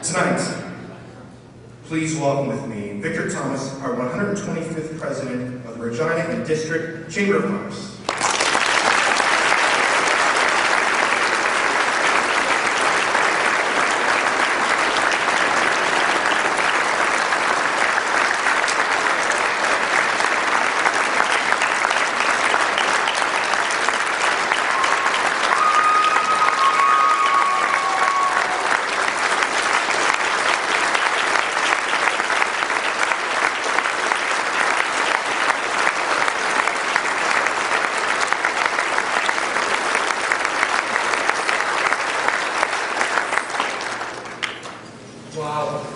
Tonight, please welcome with me Victor Thomas, our 125th President of the Regina and District Chamber of Commerce. Wow.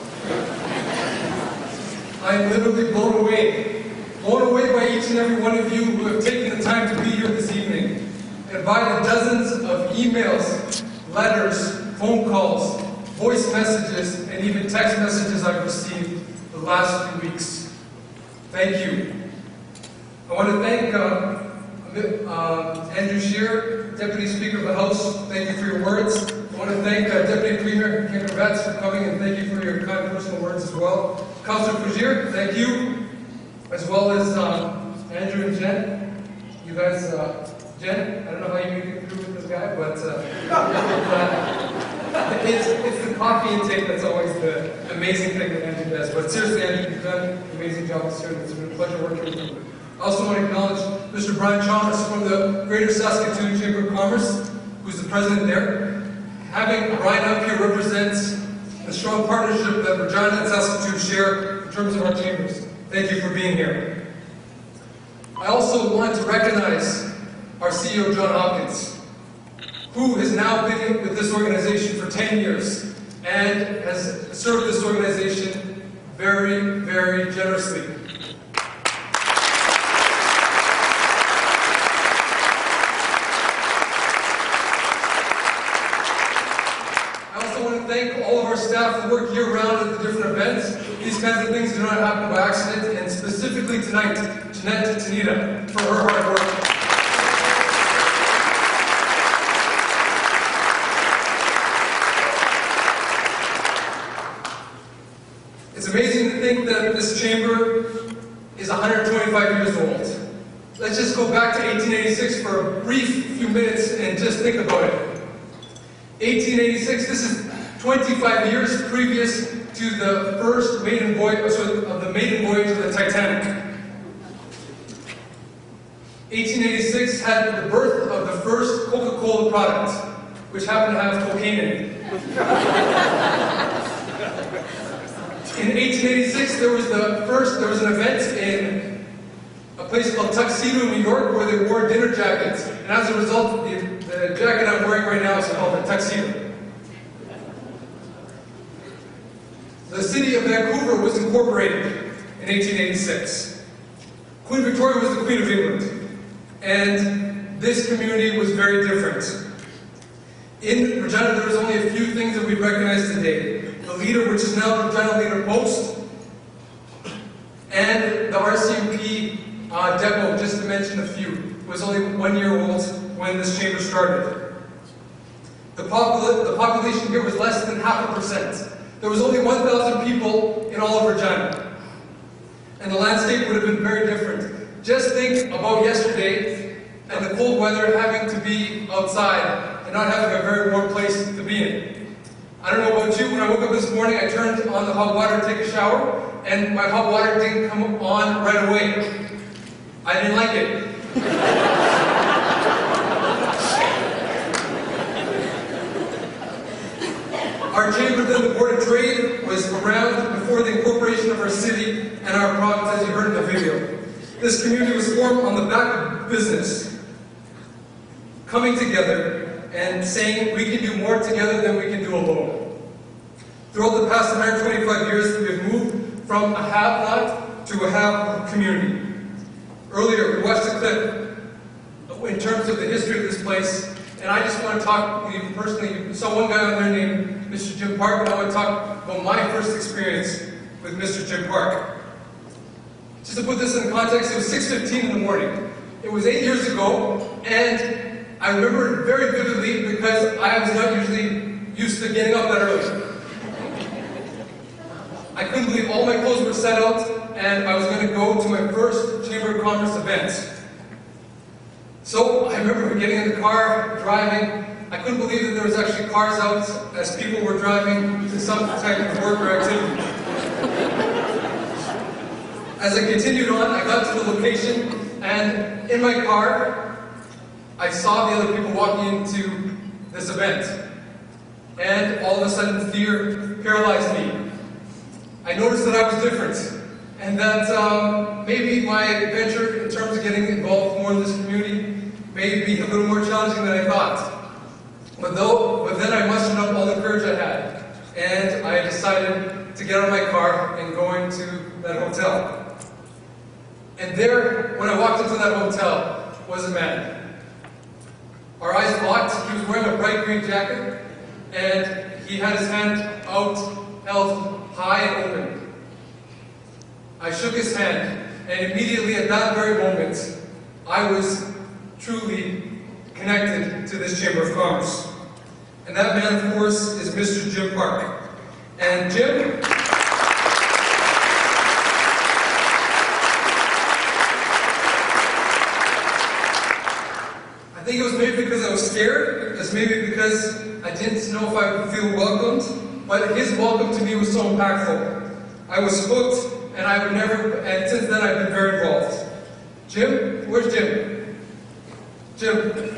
I'm literally blown away. Blown away by each and every one of you who have taken the time to be here this evening, and by the dozens of emails, letters, phone calls, voice messages, and even text messages I've received the last few weeks. Thank you. I want to thank Andrew Scheer, Deputy Speaker of the House. Thank you for your words. I want to thank Deputy Premier Ken Kravets for coming, and thank you for your kind personal words as well. Councillor Fugere, thank you, as well as Andrew and Jen. You guys, Jen, I don't know how you make it through with this guy, but it's the coffee intake that's always the amazing thing that Andrew does. But seriously, Andrew, you've done an amazing job this year, and it's been a pleasure working with you. I also want to acknowledge Mr. Brian Chalmers from the Greater Saskatoon Chamber of Commerce, who's the president there. Having Brian up here represents the strong partnership that Regina and Saskatoon share in terms of our chambers. Thank you for being here. I also want to recognize our CEO, John Hopkins, who has now been with this organization for 10 years and has served this organization very, very generously. Thank all of our staff who work year-round at the different events. These kinds of things do not happen by accident, and specifically tonight, Jeanette and Tanita, for her hard work. It's amazing to think that this chamber is 125 years old. Let's just go back to 1886 for a brief few minutes and just think about it. 1886, this is 25 years previous to the first maiden voyage, of the maiden voyage of the Titanic. 1886 had the birth of the first Coca-Cola product, which happened to have cocaine in it. In 1886, there was an event in a place called Tuxedo, New York, where they wore dinner jackets, and as a result, the jacket I'm wearing right now is called a tuxedo. The city of Vancouver was incorporated in 1886. Queen Victoria was the Queen of England, and this community was very different. In Regina, there was only a few things that we recognize today. The leader, which is now the Regina Leader Post, and the RCMP depot, just to mention a few, was only 1 year old when this chamber started. The population here was less than 0.5%. There was only 1,000 people in all of Regina. And the landscape would have been very different. Just think about yesterday and the cold weather, having to be outside and not having a very warm place to be in. I don't know about you, when I woke up this morning, I turned on the hot water to take a shower, and my hot water didn't come on right away. I didn't like it. Our chamber, then the Board of Trade, was around before the incorporation of our city and our province, as you heard in the video. This community was formed on the back of business, coming together and saying we can do more together than we can do alone. Throughout the past 125 years, we have moved from a have-not to a have community. Earlier, we watched a clip in terms of the history of this place, and I just want to talk to you personally. You saw one guy on there named Mr. Jim Park, and I want to talk about my first experience with Mr. Jim Park. Just to put this in context, it was 6:15 in the morning. It was 8 years ago, and I remember it very vividly because I was not usually used to getting up that early. I couldn't believe all my clothes were set out, and I was going to go to my first Chamber of Commerce event. So I remember getting in the car, driving. I couldn't believe that there was actually cars out as people were driving to some type of work or activity. As I continued on, I got to the location, and in my car, I saw the other people walking into this event. And all of a sudden, fear paralyzed me. I noticed that I was different, and that maybe my adventure in terms of getting involved more in this community may be a little more challenging than I thought. But then I mustered up all the courage I had, and I decided to get out of my car and go into that hotel. And there, when I walked into that hotel, was a man. Our eyes locked. He was wearing a bright green jacket, and he had his hand out, held high and open. I shook his hand, and immediately at that very moment, I was truly connected to this Chamber of Commerce. And that man, of course, is Mr. Jim Park. And Jim, I think it was maybe because I was scared, it's maybe because I didn't know if I would feel welcomed, but his welcome to me was so impactful. I was hooked, and since then I've been very involved. Jim? Where's Jim? Jim?